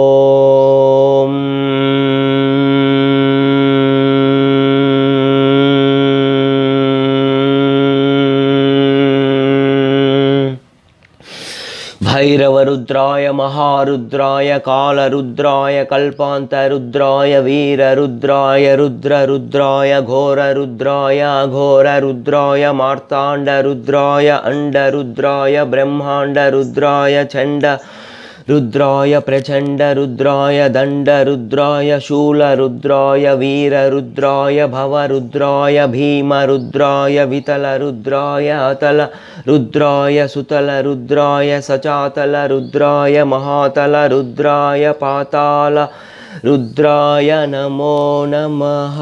ఓం భైరవరుద్రాయ మహారుద్రాయ కాళరుద్రాయ కల్పాంతరుద్రాయ వీరరుద్రాయ రుద్రరుద్రాయ ఘోరరుద్రాయ అఘోరరుద్రాయ మార్తాండరుద్రాయ అండరుద్రాయ బ్రహ్మాండరుద్రాయ చండ రుద్రాయ ప్రచండ రుద్రాయ దండ రుద్రాయ శూల రుద్రాయ వీర రుద్రాయ భవ రుద్రాయ భీమ రుద్రాయ వితల రుద్రాయ అతల రుద్రాయ సుతల రుద్రాయ సచాతల రుద్రాయ మహాతల రుద్రాయ పాతాళ రుద్రాయ నమో నమః.